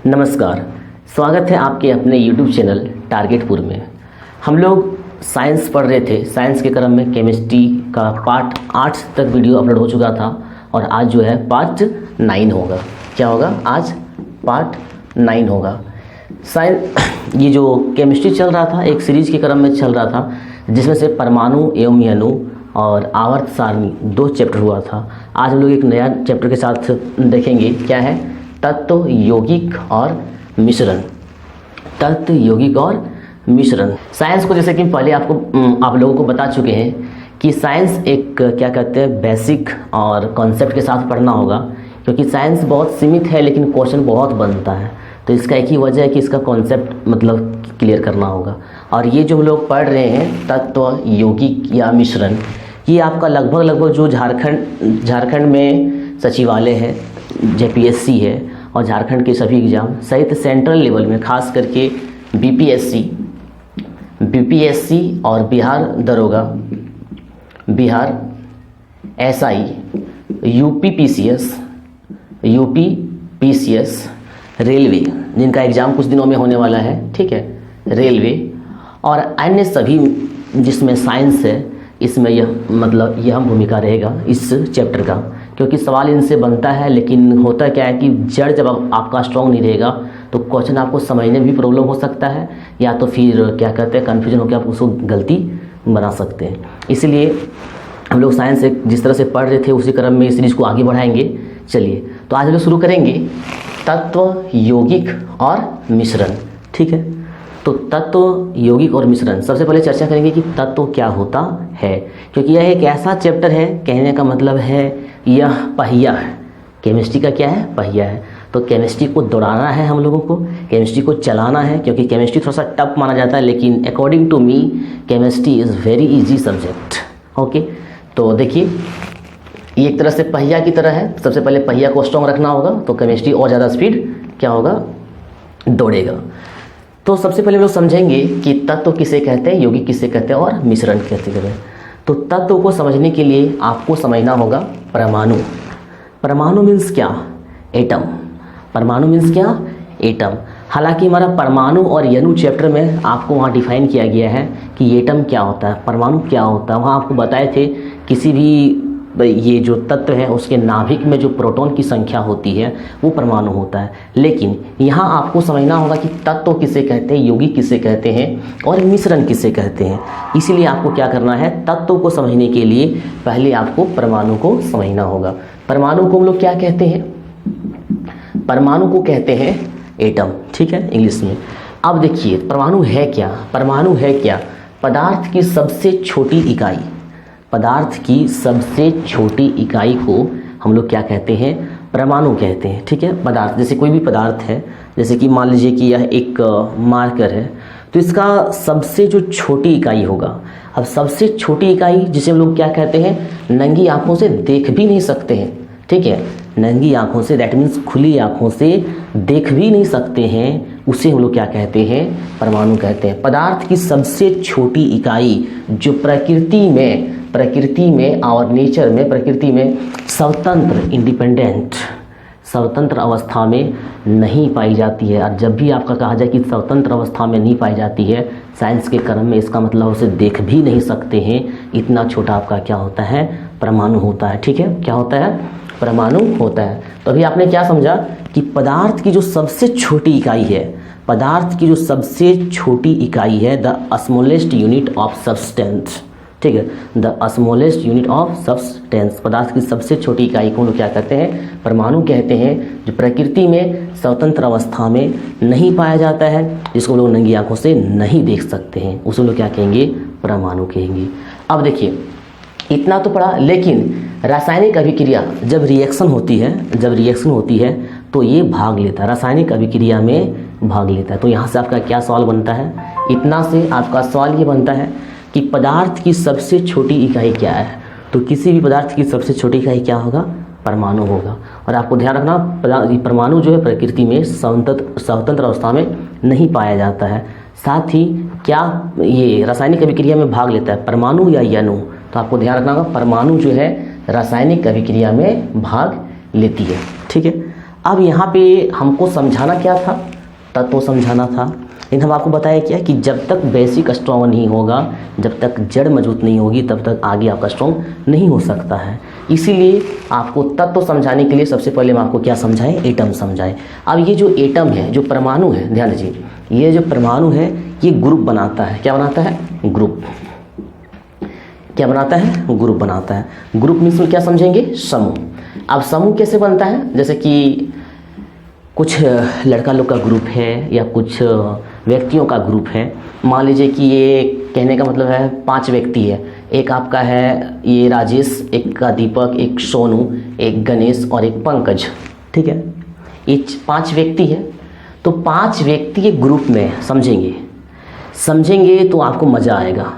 नमस्कार, स्वागत है आपके अपने YouTube चैनल टारगेटपुर में। हम लोग साइंस पढ़ रहे थे। साइंस के क्रम में केमिस्ट्री का पार्ट 8 तक वीडियो अपलोड हो चुका था और आज जो है पार्ट 9 होगा। क्या होगा? आज पार्ट 9 होगा। ये जो केमिस्ट्री चल रहा था एक सीरीज के क्रम में चल रहा था, जिसमें से परमाणु एवं अणु और आवर्त सारणी 2 चैप्टर हुआ था। आज हम लोग एक नया चैप्टर के साथ देखेंगे। क्या है? तत्व, यौगिक और मिश्रण। तत्व, यौगिक और मिश्रण। साइंस को जैसे कि पहले आप लोगों को बता चुके हैं कि साइंस एक क्या कहते हैं बेसिक और कॉन्सेप्ट के साथ पढ़ना होगा, क्योंकि साइंस बहुत सीमित है लेकिन क्वेश्चन बहुत बनता है। तो इसका एक ही वजह है कि इसका कॉन्सेप्ट मतलब क्लियर करना होगा। और ये जो हम लोग पढ़ रहे हैं तत्व, यौगिक या मिश्रण, ये आपका लगभग जो झारखंड में सचिवालय है, JPSC है और झारखंड के सभी एग्ज़ाम सहित सेंट्रल लेवल में खास करके BPSC और बिहार दरोगा, Bihar SI, UP PCS, railway, जिनका एग्ज़ाम कुछ दिनों में होने वाला है, ठीक है, रेलवे और अन्य सभी जिसमें साइंस है, इसमें यह अहम भूमिका रहेगा इस चैप्टर का, क्योंकि सवाल इनसे बनता है। लेकिन होता क्या है कि जड़ जब आपका स्ट्रॉन्ग नहीं रहेगा तो क्वेश्चन आपको समझने में भी प्रॉब्लम हो सकता है, या तो फिर क्या कहते हैं कन्फ्यूजन होकर आप उसको गलती बना सकते हैं। इसलिए हम लोग साइंस एक जिस तरह से पढ़ रहे थे उसी क्रम में इस सीरीज को आगे बढ़ाएंगे। चलिए, तो आज हम लोग शुरू करेंगे तत्व, यौगिक और मिश्रण, ठीक है। तो तत्व, यौगिक और मिश्रण, सबसे पहले चर्चा करेंगे कि तत्व क्या होता है, क्योंकि यह एक ऐसा चैप्टर है, कहने का मतलब है यह पहिया है। केमिस्ट्री का क्या है? पहिया है। तो केमिस्ट्री को दौड़ाना है हम लोगों को, केमिस्ट्री को चलाना है, क्योंकि केमिस्ट्री थोड़ा सा टफ माना जाता है, लेकिन according to me chemistry is very easy subject. Okay, तो देखिए ये एक तरह से पहिया की तरह है। सबसे पहले पहिया को स्ट्रॉन्ग रखना होगा तो केमिस्ट्री और ज़्यादा स्पीड क्या होगा? दौड़ेगा। तो सबसे पहले हम लोग समझेंगे कि तत्व किसे कहते हैं, यौगिक किसे कहते हैं और मिश्रण किसे कहते हैं। तो तत्व को समझने के लिए आपको समझना होगा परमाणु। परमाणु मीन्स क्या? एटम। परमाणु मीन्स क्या? एटम। हालांकि हमारा परमाणु और अणु चैप्टर में आपको वहाँ डिफाइन किया गया है कि एटम क्या होता है, परमाणु क्या होता है। वहाँ आपको बताए थे किसी भी ये जो तत्व है उसके नाभिक में जो प्रोटॉन की संख्या होती है वो परमाणु होता है। लेकिन यहाँ आपको समझना होगा कि तत्व किसे कहते हैं, यौगिक किसे कहते हैं और मिश्रण किसे कहते हैं। इसीलिए आपको क्या करना है, तत्व को समझने के लिए पहले आपको परमाणु को समझना होगा। परमाणु को हम लोग क्या कहते हैं? परमाणु को कहते हैं एटम, ठीक है, इंग्लिश में। अब देखिए परमाणु है क्या? परमाणु है क्या? पदार्थ की सबसे छोटी इकाई। पदार्थ की सबसे छोटी इकाई को हम लोग क्या कहते हैं? परमाणु कहते हैं, ठीक है। पदार्थ, जैसे कोई भी पदार्थ है, जैसे कि मान लीजिए कि यह एक मार्कर है, तो इसका सबसे जो छोटी इकाई होगा। अब सबसे छोटी इकाई जिसे हम लोग क्या कहते हैं? नंगी आंखों से देख भी नहीं सकते हैं, ठीक है, नंगी आंखों से, दैट मीन्स खुली आंखों से देख भी नहीं सकते हैं, उसे हम लोग क्या कहते हैं? परमाणु कहते हैं। पदार्थ की सबसे छोटी इकाई जो प्रकृति में और नेचर में, प्रकृति में स्वतंत्र, इंडिपेंडेंट, स्वतंत्र अवस्था में नहीं पाई जाती है। और जब भी आपका कहा जाए कि स्वतंत्र अवस्था में नहीं पाई जाती है साइंस के क्रम में, इसका मतलब उसे देख भी नहीं सकते हैं, इतना छोटा आपका क्या होता है? परमाणु होता है, ठीक है। क्या होता है? परमाणु होता है। तो अभी आपने क्या समझा कि पदार्थ की जो सबसे छोटी इकाई है, पदार्थ की जो सबसे छोटी इकाई है the smallest unit of substance, ठीक है, the smallest unit of substance. पदार्थ की सबसे छोटी इकाई को हम लोग क्या कहते हैं? परमाणु कहते हैं, जो प्रकृति में स्वतंत्र अवस्था में नहीं पाया जाता है, जिसको लोग नंगी आंखों से नहीं देख सकते हैं, उसको लोग क्या कहेंगे? परमाणु कहेंगे। अब देखिए इतना तो पढ़ा, लेकिन रासायनिक अभिक्रिया जब रिएक्शन होती है तो ये भाग लेता है, रासायनिक अभिक्रिया में भाग लेता है। तो यहाँ से आपका क्या सवाल बनता है? इतना से आपका सवाल ये बनता है कि पदार्थ की सबसे छोटी इकाई क्या है? तो किसी भी पदार्थ की सबसे छोटी इकाई क्या होगा? परमाणु होगा। और आपको ध्यान रखना, परमाणु जो है प्रकृति में स्वतंत्र अवस्था में नहीं पाया जाता है। साथ ही क्या ये रासायनिक अभिक्रिया में भाग लेता है, परमाणु या अणु? तो आपको ध्यान रखना होगा परमाणु जो है रासायनिक अभिक्रिया में भाग लेती है, ठीक है। अब यहाँ पे हमको समझाना क्या था, तत्व समझाना था, लेकिन हम आपको बताया क्या कि जब तक बेसिक स्ट्रॉन्ग नहीं होगा, जब तक जड़ मजबूत नहीं होगी, तब तक आगे आपका स्ट्रॉन्ग नहीं हो सकता है। इसीलिए आपको तत्व समझाने के लिए सबसे पहले हम आपको क्या समझाएं, एटम समझाएं। अब ये जो एटम है, जो परमाणु है, ध्यान दीजिए, ये जो परमाणु है ये ग्रुप बनाता है। क्या बनाता है? ग्रुप। क्या बनाता है? ग्रुप बनाता है। ग्रुप मीन्स में क्या समझेंगे? समूह। अब समूह कैसे बनता है? जैसे कि कुछ लड़का लोग का ग्रुप है या कुछ व्यक्तियों का ग्रुप है। मान लीजिए कि ये कहने का मतलब है 5 व्यक्ति है। एक आपका है ये राजेश, एक का दीपक, एक सोनू, एक गणेश और एक पंकज। ठीक है, ये 5 व्यक्ति है। तो 5 व्यक्ति के ग्रुप में समझेंगे तो आपको मज़ा आएगा।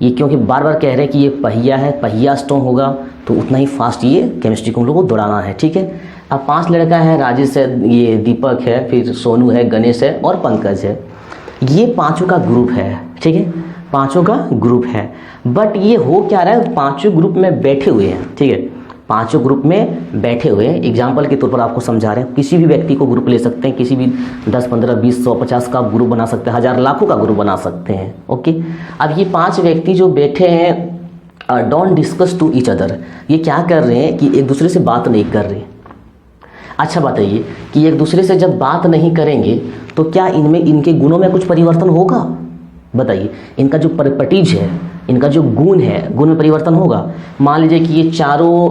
ये क्योंकि बार बार कह रहे हैं कि ये पहिया है, पहिया स्ट्रॉन्ग होगा तो उतना ही फास्ट ये केमिस्ट्री को हम लोग को दौड़ाना है। ठीक है, अब 5 लड़का है, राजेश है, ये दीपक है, फिर सोनू है, गणेश है और पंकज है। ये 5 का ग्रुप है। ठीक है, 5 का ग्रुप है। बट ये हो क्या रहा है, 5 ग्रुप में बैठे हुए हैं। ठीक है, 5 ग्रुप में बैठे हुए हैं। एग्जाम्पल के तौर पर आपको समझा रहे हैं। किसी भी व्यक्ति को ग्रुप ले सकते हैं, किसी भी 10, 15, 20, 100, 50 का ग्रुप बना सकते हैं, 1000, लाखों का ग्रुप बना सकते हैं। ओके, अब ये 5 व्यक्ति जो बैठे हैं, don't discuss to each other. ये क्या कर रहे हैं कि एक दूसरे से बात नहीं कर रहे। अच्छा बताइए कि एक दूसरे से जब बात नहीं करेंगे तो क्या इनमें, इनके गुणों में कुछ परिवर्तन होगा? बताइए, इनका जो प्रॉपर्टीज है, इनका जो गुण है, गुण में परिवर्तन होगा? मान लीजिए कि ये चारों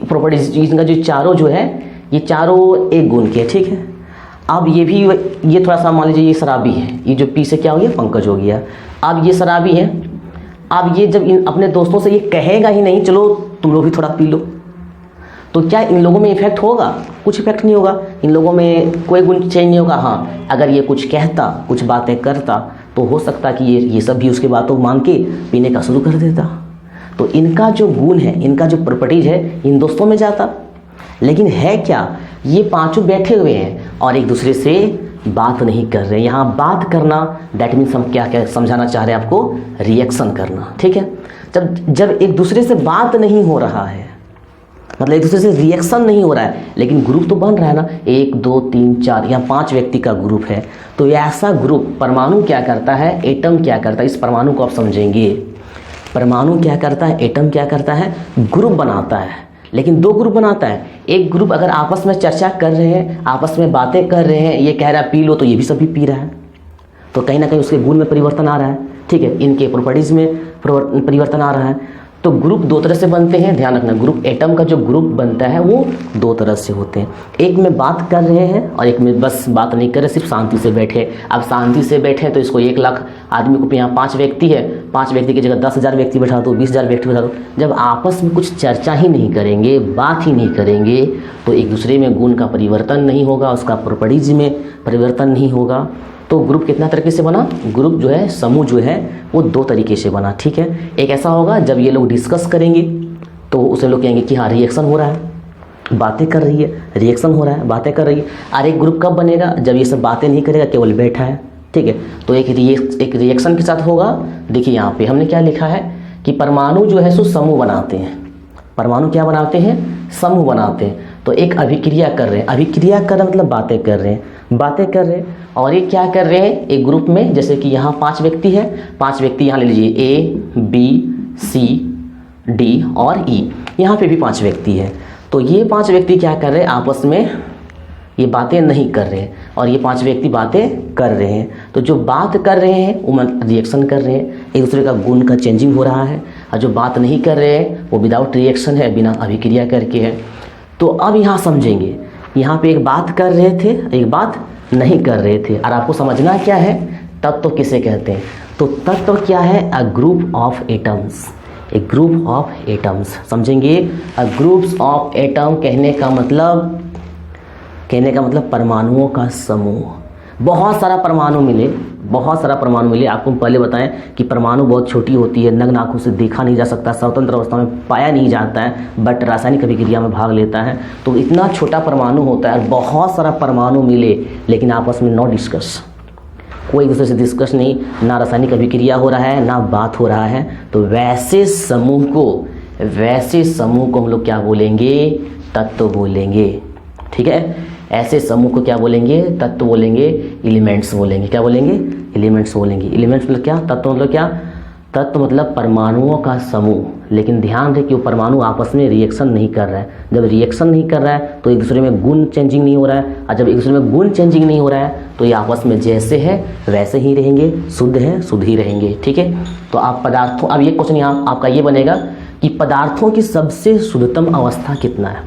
प्रॉपर्टीज, इनका जो चारों जो है, ये चारों एक गुण के। ठीक है, अब ये थोड़ा सा मान लीजिए ये शराबी है, ये जो पी से क्या हो गया, पंकज हो गया। अब ये शराबी है, अब ये जब अपने दोस्तों से ये कहेगा ही नहीं चलो तुम लोग भी थोड़ा पी लो, तो क्या इन लोगों में इफेक्ट होगा? कुछ इफेक्ट नहीं होगा, इन लोगों में कोई गुण चेंज नहीं होगा। हाँ, अगर ये कुछ कहता, कुछ बातें करता तो हो सकता कि ये सब भी उसकी बातों मान के पीने का शुरू कर देता। तो इनका जो गुण है, इनका जो प्रॉपर्टीज है, इन दोस्तों में जाता। लेकिन है क्या, ये 5 बैठे हुए हैं और एक दूसरे से बात नहीं कर रहे हैं। यहाँ बात करना दैट मीन्स हम क्या क्या समझाना चाह रहे हैं आपको, रिएक्शन करना। ठीक है, जब एक दूसरे से बात नहीं हो रहा है, मतलब एक दूसरे से रिएक्शन नहीं हो रहा है, लेकिन ग्रुप तो बन रहा है ना, 1, 2, 3, 4, यहाँ 5 व्यक्ति का ग्रुप है। तो ऐसा ग्रुप, परमाणु क्या करता है, एटम क्या करता है, इस परमाणु को आप समझेंगे। परमाणु क्या करता है, एटम क्या करता है, ग्रुप बनाता है। लेकिन 2 ग्रुप बनाता है। एक ग्रुप अगर आपस में चर्चा कर रहे हैं, आपस में बातें कर रहे हैं, ये कह रहा है पी लो तो ये भी सभी पी रहा है, तो कहीं ना कहीं उसके गुण में परिवर्तन आ रहा है। ठीक है, इनके प्रॉपर्टीज में परिवर्तन आ रहा है। तो ग्रुप 2 तरह से बनते हैं, ध्यान रखना। ग्रुप, एटम का जो ग्रुप बनता है वो 2 तरह से होते हैं। एक में बात कर रहे हैं और एक में बस बात नहीं कर रहे, सिर्फ शांति से बैठे। अब शांति से बैठे तो इसको 1 लाख आदमी को, यहाँ 5 व्यक्ति है, 5 व्यक्ति की जगह 10,000 व्यक्ति बैठा दो, 20,000 व्यक्ति बैठा दो। जब आपस में कुछ चर्चा ही नहीं करेंगे, बात ही नहीं करेंगे, तो एक दूसरे में गुण का परिवर्तन नहीं होगा, उसका प्रॉपर्टीज में परिवर्तन नहीं होगा। तो ग्रुप कितना तरीके से बना, ग्रुप जो है, समूह जो है वो 2 तरीके से बना। ठीक है, एक ऐसा होगा जब ये लोग डिस्कस करेंगे तो उसे लोग कहेंगे कि हाँ रिएक्शन हो रहा है, बातें कर रही है, रिएक्शन हो रहा है, बातें कर रही है। और एक ग्रुप कब बनेगा, जब ये सब बातें नहीं करेगा, केवल बैठा है। ठीक है, तो एक रिएक्शन के साथ होगा। देखिए यहाँ पे हमने क्या लिखा है कि परमाणु जो है सो समूह बनाते हैं। परमाणु क्या बनाते हैं, समूह बनाते हैं। तो एक अभिक्रिया कर रहे हैं, अभिक्रिया कर मतलब बातें कर रहे हैं, बातें कर रहे हैं। और ये क्या कर रहे हैं, एक ग्रुप में, जैसे कि यहाँ 5 व्यक्ति है, 5 व्यक्ति यहाँ ले लीजिए, A, B, C, D और E, यहाँ पे भी 5 व्यक्ति है। तो ये 5 व्यक्ति क्या कर रहे हैं, आपस में ये बातें नहीं कर रहे हैं और ये 5 व्यक्ति बातें कर रहे हैं। तो जो बात कर रहे हैं वो रिएक्शन कर रहे हैं, एक दूसरे का गुण का चेंजिंग हो रहा है। और जो बात नहीं कर रहे हैं वो विदाउट रिएक्शन है, बिना अभिक्रिया करके है। तो अब यहाँ समझेंगे, यहाँ पे एक बात कर रहे थे, एक बात नहीं कर रहे थे। और आपको समझना क्या है, तत्व किसे कहते हैं। तो तत्व क्या है, a group of atoms, A group of atoms. समझेंगे, अ ग्रुप्स ऑफ एटम कहने का मतलब परमाणुओं का समूह। बहुत सारा परमाणु मिले, बहुत सारा परमाणु मिले। आपको पहले बताएं कि परमाणु बहुत छोटी होती है, नग्न आंखों से देखा नहीं जा सकता, स्वतंत्र अवस्था में पाया नहीं जाता है, बट रासायनिक अभिक्रिया में भाग लेता है। तो इतना छोटा परमाणु होता है और बहुत सारा परमाणु मिले, लेकिन आपस में नो डिस्कस, कोई दूसरे से डिस्कस नहीं, ना रासायनिक अभिक्रिया हो रहा है, ना बात हो रहा है। तो वैसे समूह को हम लोग क्या बोलेंगे, तत्व बोलेंगे। ठीक है। ऐसे समूह को क्या बोलेंगे? तत्व बोलेंगे, एलिमेंट्स बोलेंगे। क्या बोलेंगे? एलिमेंट्स बोलेंगे। एलिमेंट्स मतलब क्या? तत्व मतलब क्या? तत्व मतलब परमाणुओं का समूह। लेकिन ध्यान रहे कि वो परमाणु आपस में रिएक्शन नहीं कर रहा है। जब रिएक्शन नहीं कर रहा है तो एक दूसरे में गुण चेंजिंग नहीं हो रहा है, और जब एक दूसरे में गुण चेंजिंग नहीं हो रहा है तो ये आपस में जैसे है वैसे ही रहेंगे, शुद्ध है शुद्ध ही रहेंगे। ठीक है। तो आप पदार्थों, अब ये क्वेश्चन यहाँ आपका ये बनेगा कि पदार्थों की सबसे शुद्धतम अवस्था कितना है?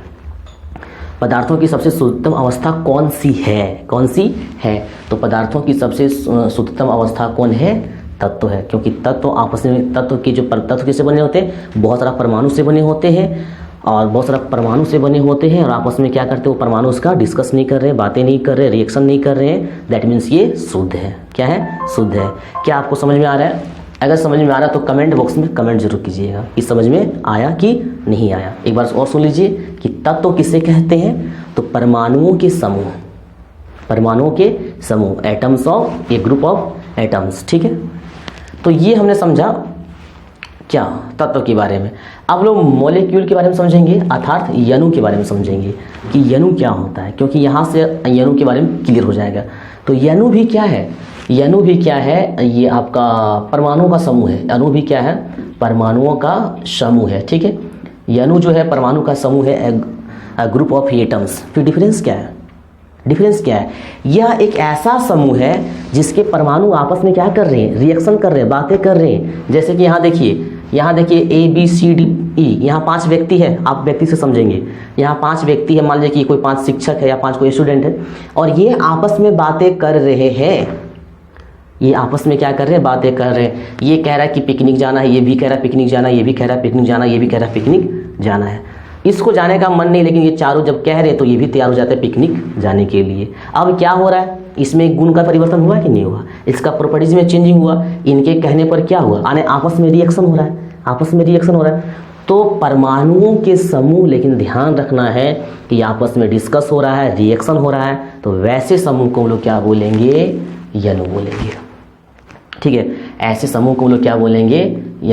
पदार्थों की सबसे शुद्धतम अवस्था कौन सी है? कौन सी है? तो पदार्थों की सबसे शुद्धतम अवस्था कौन है? तत्व है। क्योंकि तत्व आपस में, तत्व के जो तत्व किससे बने होते हैं? बहुत सारा परमाणु से बने होते हैं, और बहुत सारा परमाणु से बने होते हैं, और आपस में क्या करते हैं? वो परमाणु उसका डिस्कस नहीं कर रहे हैं, बातें नहीं कर रहे हैं, रिएक्शन नहीं कर रहे हैं। दैट मीन्स ये शुद्ध है। क्या है? शुद्ध है। क्या आपको समझ में आ रहा है? अगर समझ में आ रहा है तो कमेंट बॉक्स में कमेंट जरूर कीजिएगा कि समझ में आया कि नहीं आया। एक बार और सुन लीजिए कि तत्व किसे कहते हैं? तो परमाणुओं के समूह, परमाणुओं के समूह, एटम्स ऑफ, ये ग्रुप ऑफ एटम्स। ठीक है। तो ये हमने समझा क्या? तत्व के बारे में। अब लोग मॉलिक्यूल के बारे में समझेंगे, अर्थात अणु के बारे में समझेंगे कि अणु क्या होता है, क्योंकि यहाँ से अणु के बारे में क्लियर हो जाएगा। तो अणु भी क्या है? अणु भी क्या है? ये आपका परमाणुओं का समूह है। अणु भी क्या है? परमाणुओं का समूह है। ठीक है। अणु जो है परमाणु का समूह है, ग्रुप ऑफ एटम्स। फिर डिफरेंस क्या है? डिफरेंस क्या है? यह एक ऐसा समूह है जिसके परमाणु आपस में क्या कर रहे हैं? रिएक्शन कर रहे हैं, बातें कर रहे हैं। जैसे कि यहाँ देखिए A B C D E, यहाँ 5 व्यक्ति है। आप व्यक्ति से समझेंगे। यहाँ 5 व्यक्ति है, मान लीजिए कि कोई 5 शिक्षक है या 5 कोई स्टूडेंट है, और ये आपस में बातें कर रहे हैं। ये आपस में क्या कर रहे हैं? बातें कर रहे हैं। ये कह रहा है कि पिकनिक जाना है, ये भी कह रहा है पिकनिक जाना है, ये भी कह रहा है पिकनिक जाना है, ये भी कह रहा है पिकनिक जाना है। इसको जाने का मन नहीं, लेकिन ये चारों जब कह रहे हैं तो ये भी तैयार हो जाते हैं पिकनिक जाने के लिए। अब क्या हो रहा है? इसमें गुण का परिवर्तन हुआ कि नहीं हुआ? इसका प्रॉपर्टीज में चेंजिंग हुआ। इनके कहने पर क्या हुआ? आने आपस में रिएक्शन हो रहा है, आपस में रिएक्शन हो रहा है। तो परमाणुओं के समूह, लेकिन ध्यान रखना है कि आपस में डिस्कस हो रहा है, रिएक्शन हो रहा है, तो वैसे समूह को हम लोग क्या बोलेंगे? अणु बोलेंगे। ठीक है। ऐसे समूह को हम लोग क्या बोलेंगे?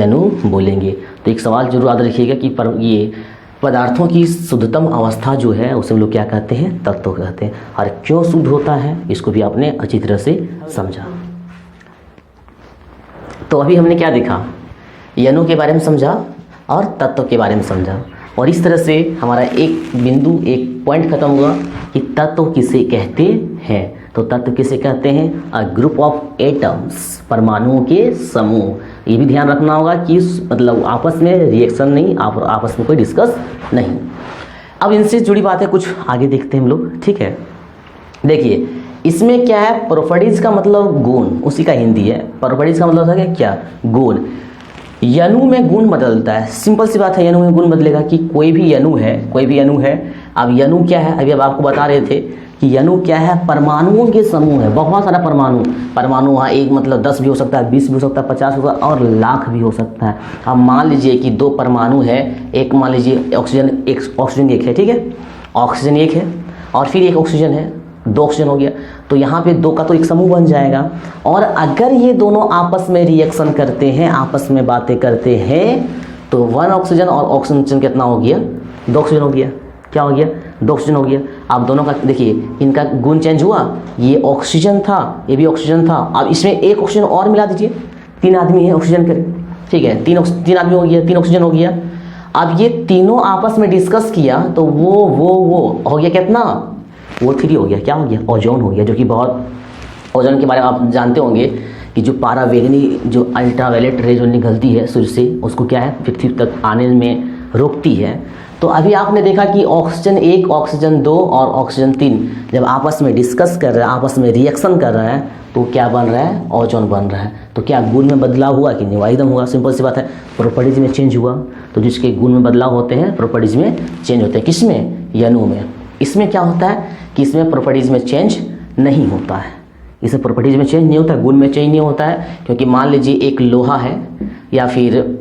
अणु बोलेंगे। तो एक सवाल जरूर याद रखिएगा कि ये पदार्थों की शुद्धतम अवस्था जो है उसे हम लोग क्या कहते हैं? तत्व कहते हैं। और क्यों शुद्ध होता है इसको भी आपने अच्छी तरह से समझा। तो अभी हमने क्या देखा? अणु के बारे में समझा और तत्व के बारे में समझा, और इस तरह से हमारा एक बिंदु, एक पॉइंट खत्म हुआ कि तत्व किसे कहते हैं। तो तत्व किसे कहते हैं? अ ग्रुप ऑफ एटम्स, परमाणुओं के समूह। ये भी ध्यान रखना होगा कि मतलब आपस में रिएक्शन नहीं, आपस में कोई डिस्कस नहीं। अब इनसे जुड़ी बातें कुछ आगे देखते हैं हम लोग। ठीक है। देखिए इसमें क्या है? प्रॉपर्टीज का मतलब गुण, उसी का हिंदी है। प्रॉपर्टीज का मतलब है क्या? गुण। अणु में गुण बदलता है। सिंपल सी बात है, अणु में गुण बदलेगा कि कोई भी अणु है, कोई भी अणु है। अब अणु क्या है? अभी अब आपको बता रहे थे कि अणु क्या है? परमाणुओं के समूह है। बहुत सारा परमाणु वहाँ एक मतलब 10 भी हो सकता है, 20 भी हो सकता है, 50 हो सकता है, और लाख भी हो सकता है। अब मान लीजिए कि 2 परमाणु है, एक मान लीजिए ऑक्सीजन एक है। ठीक है। ऑक्सीजन एक है, और फिर एक ऑक्सीजन है, 2 ऑक्सीजन हो गया। तो यहाँ पे 2 का तो एक समूह बन जाएगा। और अगर ये दोनों आपस में रिएक्शन करते हैं, आपस में बातें करते हैं, तो 1 ऑक्सीजन और ऑक्सीजन कितना हो गया? 2 ऑक्सीजन हो गया। क्या हो गया? 2 ऑक्सीजन हो गया। आप दोनों का देखिए, इनका गुण चेंज हुआ। ये ऑक्सीजन था, ये भी ऑक्सीजन था। अब इसमें एक ऑक्सीजन और मिला दीजिए। 3 आदमी है ऑक्सीजन के। ठीक है। 3 आदमी हो गया, 3 ऑक्सीजन हो गया। अब ये तीनों आपस में डिस्कस किया तो वो हो गया कितना? वो 3 हो गया। क्या हो गया? ओजोन हो गया। जो कि बहुत, ओजोन के बारे में आप जानते होंगे कि जो पारावैंगनी, जो अल्ट्रावायलेट रे जो निकलती है सूर्य से, उसको क्या है? पृथ्वी तक आने में रोकती है। तो अभी आपने देखा कि ऑक्सीजन 1, ऑक्सीजन 2 और ऑक्सीजन 3 जब आपस में डिस्कस कर रहा है, आपस में रिएक्शन कर रहा है, तो क्या बन रहा है? ओजोन बन रहा है। तो क्या गुण में बदलाव हुआ कि नहीं? एकदम हुआ। सिंपल सी बात है, प्रॉपर्टीज में चेंज हुआ। तो जिसके गुण में बदलाव होते हैं, प्रॉपर्टीज में चेंज होते हैं। किसमें? अणु में। इसमें क्या होता है कि इसमें प्रॉपर्टीज में चेंज नहीं होता है। इसमें प्रॉपर्टीज में चेंज नहीं होता है, गुण में चेंज नहीं होता है। क्योंकि मान लीजिए एक लोहा है, या फिर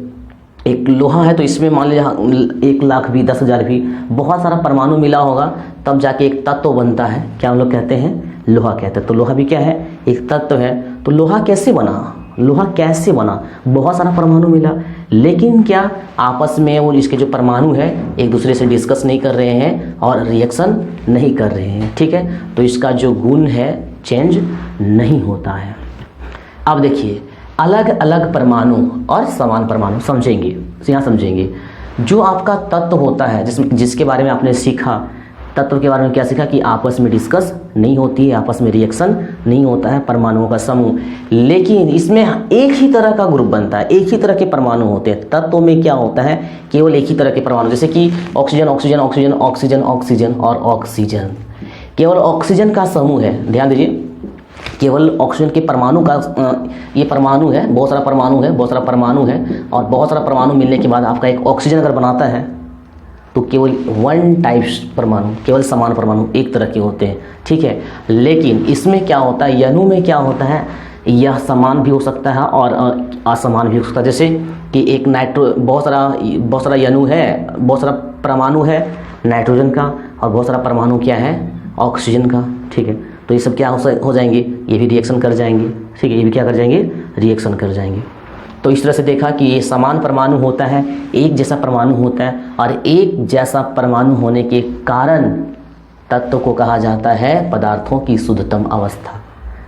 एक लोहा है, तो इसमें मान लीजिए 1 लाख भी, 10,000 भी, बहुत सारा परमाणु मिला होगा, तब जाके एक तत्व बनता है। क्या हम लोग कहते हैं? लोहा कहते हैं। तो लोहा भी क्या है? एक तत्व है। तो लोहा कैसे बना? लोहा कैसे बना, बहुत सारा परमाणु मिला, लेकिन क्या आपस में वो इसके जो परमाणु है एक दूसरे से डिस्कस नहीं कर रहे हैं और रिएक्शन नहीं कर रहे हैं, ठीक है। तो इसका जो गुण है चेंज नहीं होता है। अब देखिए अलग अलग परमाणु और समान परमाणु समझेंगे, यहाँ समझेंगे। जो आपका तत्व होता है जिसके बारे में आपने सीखा, तत्व के बारे में क्या सीखा कि आपस में डिस्कस नहीं होती है, आपस में रिएक्शन नहीं होता है, परमाणुओं का समूह। लेकिन इसमें एक ही तरह का ग्रुप बनता है, एक ही तरह के परमाणु होते हैं। तत्वों में क्या होता है, केवल एक ही तरह के परमाणु, जैसे कि oxygen oxygen oxygen oxygen oxygen और ऑक्सीजन, केवल ऑक्सीजन का समूह है। ध्यान दीजिए, केवल ऑक्सीजन के परमाणु का ये परमाणु है, बहुत सारा परमाणु है, बहुत सारा परमाणु है, और बहुत सारा परमाणु मिलने के बाद आपका एक ऑक्सीजन अगर बनाता है तो केवल वन टाइप्स परमाणु, केवल समान परमाणु एक तरह के होते हैं, ठीक है। लेकिन इसमें क्या होता है, अणु में क्या होता है, यह समान भी हो सकता है और असमान भी हो सकता है। जैसे कि एक बहुत सारा अणु है, बहुत सारा परमाणु है नाइट्रोजन का, और बहुत सारा परमाणु क्या है, ऑक्सीजन का, ठीक है। तो ये सब क्या हो जाएंगे, ये भी रिएक्शन कर जाएंगे, ठीक है, ये भी क्या कर जाएंगे, रिएक्शन कर जाएंगे। तो इस तरह से देखा कि ये समान परमाणु होता है, एक जैसा परमाणु होता है, और एक जैसा परमाणु होने के कारण तत्व को कहा जाता है पदार्थों की शुद्धतम अवस्था।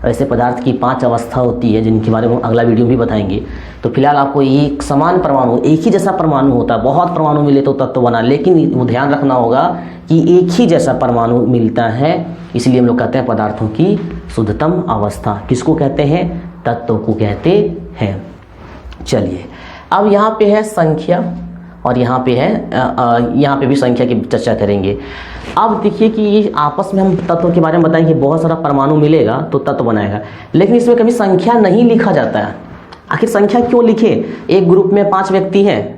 ऐसे पदार्थ की 5 अवस्था होती है जिनके बारे में अगला वीडियो भी बताएंगे। तो फिलहाल आपको एक समान परमाणु, एक ही जैसा परमाणु होता है, बहुत परमाणु मिले तो तत्व बना, लेकिन वो ध्यान रखना होगा कि एक ही जैसा परमाणु मिलता है, इसलिए हम लोग कहते हैं पदार्थों की शुद्धतम अवस्था। किसको कहते हैं, तत्व को कहते हैं। चलिए अब यहाँ पे है संख्या, और यहाँ पे है यहाँ पे भी संख्या की चर्चा करेंगे। अब देखिए कि ये आपस में हम तत्व के बारे में बताएंगे, बहुत सारा परमाणु मिलेगा तो तत्व बनाएगा, लेकिन इसमें कभी संख्या नहीं लिखा जाता है। आखिर संख्या क्यों लिखे, एक ग्रुप में 5 व्यक्ति हैं,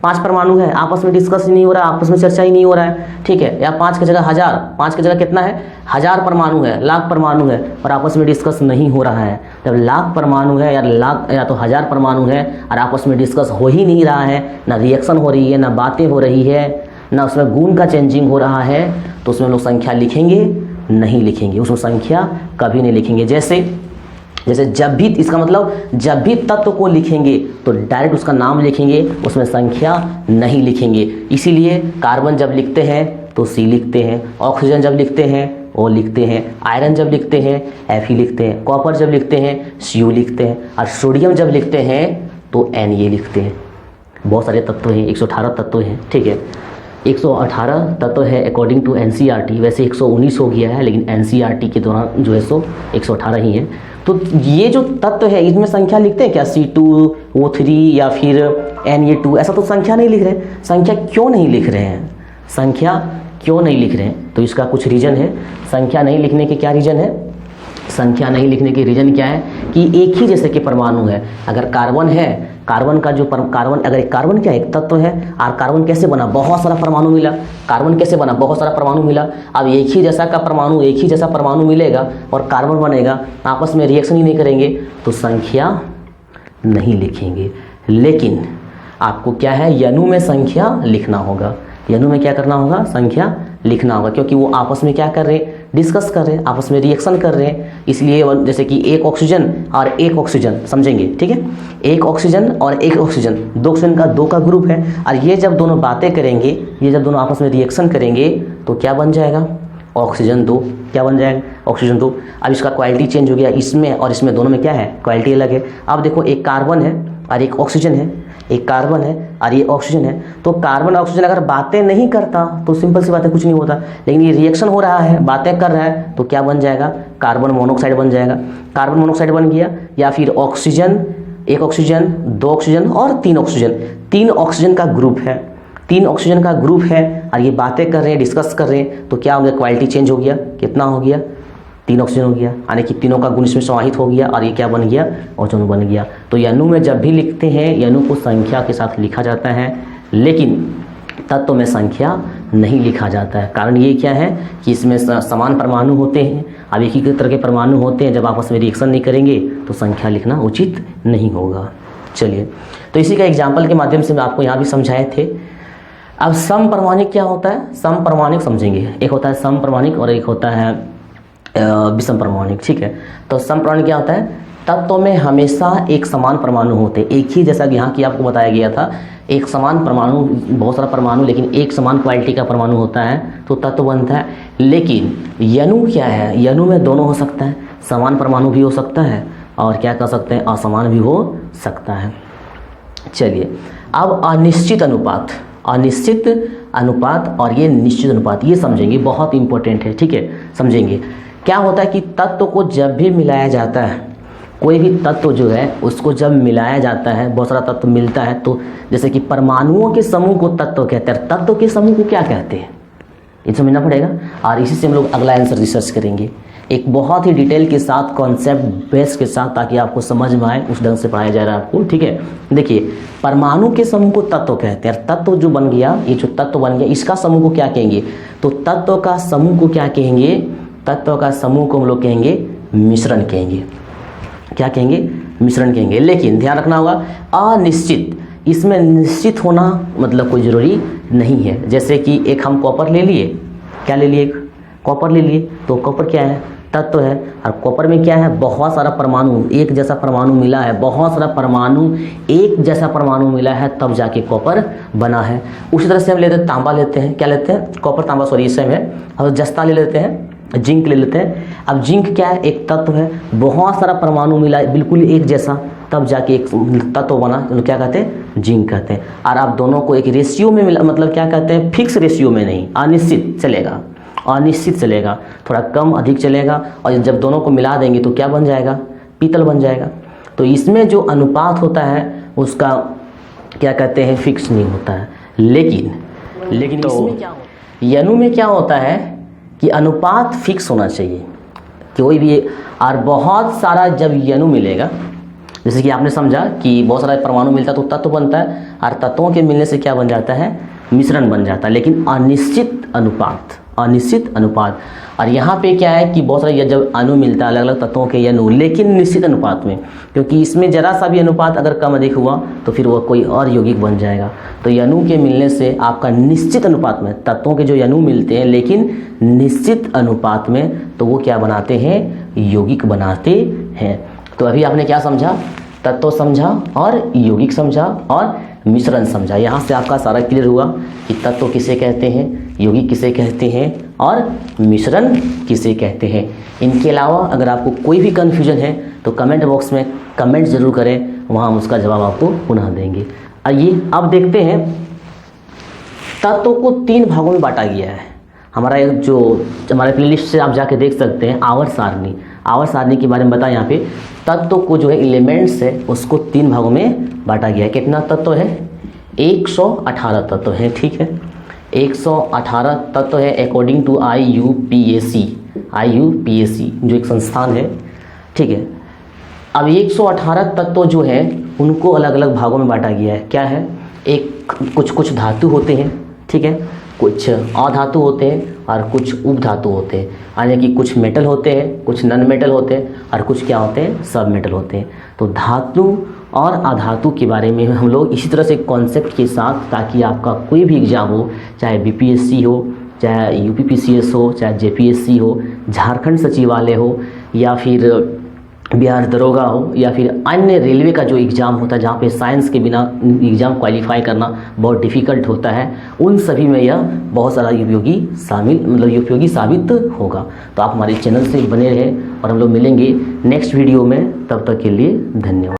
5 परमाणु है, आपस में डिस्कस ही नहीं हो रहा है, आपस में चर्चा ही नहीं हो रहा है, ठीक है। या 5 की जगह 1000, 5 की जगह कितना है, 1000 परमाणु है, लाख परमाणु है, और आपस में डिस्कस नहीं हो रहा है। जब लाख परमाणु है या तो 1000 परमाणु है और आपस में डिस्कस हो ही नहीं रहा है, ना रिएक्शन हो रही है, ना बातें हो रही है, ना उसमें गुण का चेंजिंग हो रहा है, तो उसमें लोग संख्या लिखेंगे नहीं लिखेंगे, उसमें संख्या कभी नहीं लिखेंगे। जैसे जब भी, इसका मतलब जब भी तत्व को लिखेंगे तो डायरेक्ट उसका नाम लिखेंगे, उसमें संख्या नहीं लिखेंगे। इसीलिए कार्बन जब लिखते हैं तो सी लिखते हैं, ऑक्सीजन जब लिखते हैं ओ लिखते हैं, आयरन जब लिखते हैं Fe लिखते हैं, कॉपर जब लिखते हैं Cu लिखते हैं, और सोडियम जब लिखते हैं तो Na लिखते हैं। बहुत सारे तत्व हैं, 118 तत्व हैं, ठीक है। 118 तत्व है अकॉर्डिंग टू NCERT, वैसे 119 हो गया है, लेकिन NCERT के दौरान जो है सो 118 ही है। तो ये जो तत्व है इसमें संख्या लिखते हैं क्या, C2O3 या फिर Na2, ऐसा तो संख्या नहीं लिख रहे हैं। संख्या क्यों नहीं लिख रहे हैं, संख्या क्यों नहीं लिख रहे हैं, तो इसका कुछ रीज़न है। संख्या नहीं लिखने के क्या रीज़न है, संख्या नहीं लिखने के रीज़न क्या है कि एक ही जैसे के परमाणु है। अगर कार्बन है, कार्बन का जो कार्बन, अगर एक कार्बन क्या एक तत्व है, और कार्बन कैसे बना, बहुत सारा परमाणु मिला, कार्बन कैसे बना, बहुत सारा परमाणु मिला। अब एक ही जैसा का परमाणु, एक ही जैसा परमाणु मिलेगा और कार्बन बनेगा, आपस में रिएक्शन ही नहीं करेंगे, तो संख्या नहीं लिखेंगे। लेकिन आपको क्या है, अणु में संख्या लिखना होगा, अणु में क्या करना होगा, संख्या लिखना होगा, क्योंकि वो आपस में क्या कर रहे हैं, डिस्कस कर रहे हैं, आपस में रिएक्शन कर रहे हैं। इसलिए जैसे कि एक ऑक्सीजन और एक ऑक्सीजन, समझेंगे, ठीक है। एक ऑक्सीजन और एक ऑक्सीजन, 2 ऑक्सीजन का 2 का ग्रुप है, और ये जब दोनों बातें करेंगे, ये जब दोनों आपस में रिएक्शन करेंगे तो क्या बन जाएगा, ऑक्सीजन 2, क्या बन जाएगा, ऑक्सीजन 2। अब इसका क्वालिटी चेंज हो गया, इसमें और इसमें दोनों में क्या है, क्वालिटी अलग है। अब देखो एक कार्बन है और एक ऑक्सीजन है, एक कार्बन है और ये ऑक्सीजन है, तो कार्बन ऑक्सीजन अगर बातें नहीं करता तो सिंपल सी बात है, कुछ नहीं होता। लेकिन ये रिएक्शन हो रहा है, बातें कर रहा है, तो क्या बन जाएगा, कार्बन मोनोऑक्साइड बन जाएगा। कार्बन मोनोऑक्साइड बन गया, या फिर ऑक्सीजन, एक ऑक्सीजन, 2 ऑक्सीजन और 3 ऑक्सीजन, 3 ऑक्सीजन का ग्रुप है, 3 ऑक्सीजन का ग्रुप है, और ये बातें कर रहे हैं, डिस्कस कर रहे हैं, तो क्या हो गया, क्वालिटी चेंज हो गया, कितना हो गया, 3 ऑक्सीजन हो गया, यानी कि तीनों का गुण इसमें समाहित हो गया, और ये क्या बन गया, ओजोन बन गया। तो अणु में जब भी लिखते हैं, अणु को संख्या के साथ लिखा जाता है, लेकिन तत्व में संख्या नहीं लिखा जाता है। कारण ये क्या है कि इसमें समान परमाणु होते हैं, अब एक ही तरह के परमाणु होते हैं, जब आपस में रिएक्शन नहीं करेंगे तो संख्या लिखना उचित नहीं होगा। चलिए, तो इसी का एग्जाम्पल के माध्यम से मैं आपको यहाँ भी समझाए थे। अब समपरमाणिक क्या होता है, समपरमाणिक समझेंगे। एक होता है समपरमाणिक और एक होता है विषम परमाणिक, ठीक है। तो समपरमाणिक क्या होता है तत्व में हमेशा एक समान परमाणु होते हैं, एक ही, जैसा कि यहाँ की आपको बताया गया था, एक समान परमाणु, बहुत सारा परमाणु लेकिन एक समान क्वालिटी का परमाणु होता है तो तत्व बनता है। लेकिन यनु क्या है, यनु में दोनों हो सकता है, समान परमाणु भी हो सकता है और क्या कर सकते हैं, असमान भी हो सकता है। चलिए अब अनिश्चित अनुपात, अनिश्चित अनुपात और ये निश्चित अनुपात, ये समझेंगे, बहुत इंपॉर्टेंट है, ठीक है, समझेंगे। क्या होता है कि तत्व को जब भी मिलाया जाता है, कोई भी तत्व जो है उसको जब मिलाया जाता है, बहुत सारा तत्व मिलता है, तो जैसे कि परमाणुओं के समूह को तत्व कहते हैं, तत्व के समूह को क्या कहते हैं, ये समझना पड़ेगा। और इसी से हम लोग अगला आंसर रिसर्च करेंगे, एक बहुत ही डिटेल के साथ, कॉन्सेप्ट बेस के साथ, ताकि आपको समझ में आए, उस ढंग से पढ़ाया जा रहा है आपको, ठीक है। देखिए परमाणु के समूह को तत्व कहते हैं, तत्व जो बन गया, ये जो तत्व बन गया, इसका समूह को क्या कहेंगे, तो तत्व का समूह को क्या कहेंगे, तत्व का समूह को हम लोग कहेंगे मिश्रण कहेंगे, क्या कहेंगे, मिश्रण कहेंगे। लेकिन ध्यान रखना होगा अनिश्चित, इसमें निश्चित होना मतलब कोई ज़रूरी नहीं है। जैसे कि एक हम कॉपर ले लिए, क्या ले लिए, कॉपर ले लिए, तो कॉपर क्या है, तत्व है, और कॉपर में क्या है, बहुत सारा परमाणु, एक जैसा परमाणु मिला है, बहुत सारा परमाणु एक जैसा परमाणु मिला है, तब जाके कॉपर बना है। उसी तरह से हम लेते हैं तांबा, लेते हैं, क्या लेते हैं, कॉपर तांबा, सॉरी सेम है, और जस्ता ले लेते हैं, जिंक ले लेते हैं। अब जिंक क्या है, एक तत्व है, बहुत सारा परमाणु मिला है बिल्कुल एक जैसा, तब जाके एक तत्व बना, तो क्या कहते हैं, जिंक कहते हैं। और आप दोनों को एक रेशियो में मिला, मतलब क्या कहते हैं, फिक्स रेशियो में नहीं, अनिश्चित चलेगा, अनिश्चित चलेगा, थोड़ा कम अधिक चलेगा, और जब दोनों को मिला देंगे तो क्या बन जाएगा, पीतल बन जाएगा। तो इसमें जो अनुपात होता है उसका क्या कहते हैं, फिक्स नहीं होता है। लेकिन तो इसमें क्या होता है, यनु में क्या होता है कि अनुपात फिक्स होना चाहिए, कोई भी, और बहुत सारा जब यनु मिलेगा, जैसे कि आपने समझा कि बहुत सारा परमाणु मिलता है तो तत्व बनता है, और तत्वों के मिलने से क्या बन जाता है, मिश्रण बन जाता है। लेकिन अनिश्चित अनुपात, अनिश्चित अनुपात, और यहाँ पे क्या है कि बहुत सारा जब अणु मिलता है अलग अलग तत्वों के यनु, लेकिन निश्चित अनुपात में, क्योंकि इसमें जरा सा भी अनुपात अगर कम अधिक हुआ तो फिर वह कोई और यौगिक बन जाएगा। तो यनु के मिलने से आपका निश्चित अनुपात में, तत्वों के जो यनु मिलते हैं लेकिन निश्चित अनुपात में, तो वो क्या बनाते हैं, यौगिक बनाते हैं। तो अभी आपने क्या समझा, तत्व समझा और यौगिक समझा और मिश्रण समझा। यहाँ से आपका सारा क्लियर हुआ कि तत्व किसे कहते हैं, यौगिक किसे कहते हैं और मिश्रण किसे कहते हैं। इनके अलावा अगर आपको कोई भी कन्फ्यूजन है तो कमेंट बॉक्स में कमेंट ज़रूर करें, वहाँ हम उसका जवाब आपको पुनः देंगे। आइए अब देखते हैं, तत्व को 3 भागों में बांटा गया है। हमारा जो हमारे प्लेलिस्ट से आप जाके देख सकते हैं, आवर्त सारणी, आवर्त सारणी के बारे में बताया। यहाँ पे तत्व को जो है एलिमेंट्स है उसको 3 भागों में बांटा गया है। कितना तत्व है, 118 तत्व है, ठीक है, 118 तत्व है अकॉर्डिंग टू IUPAC, IUPAC जो एक संस्थान है, ठीक है। अब 118 तत्व जो है उनको अलग अलग भागों में बांटा गया है। क्या है, एक कुछ धातु होते हैं, ठीक है, कुछ अधातु होते हैं और कुछ उपधातु होते हैं, यानी कि कुछ मेटल होते हैं, कुछ नॉन मेटल होते हैं और कुछ क्या होते हैं, सब मेटल होते हैं। तो धातु और अधातु के बारे में हम लोग इसी तरह से कॉन्सेप्ट के साथ, ताकि आपका कोई भी एग्जाम हो, चाहे BPSC हो, चाहे UPPCS हो, चाहे JPSC हो, झारखंड सचिवालय हो, या फिर बिहार दरोगा हो, या फिर अन्य रेलवे का जो एग्ज़ाम होता है जहाँ पे साइंस के बिना एग्ज़ाम क्वालिफाई करना बहुत डिफ़िकल्ट होता है, उन सभी में यह बहुत सारा उपयोगी उपयोगी साबित होगा। तो आप हमारे चैनल से बने रहें और हम लोग मिलेंगे नेक्स्ट वीडियो में, तब तक के लिए धन्यवाद।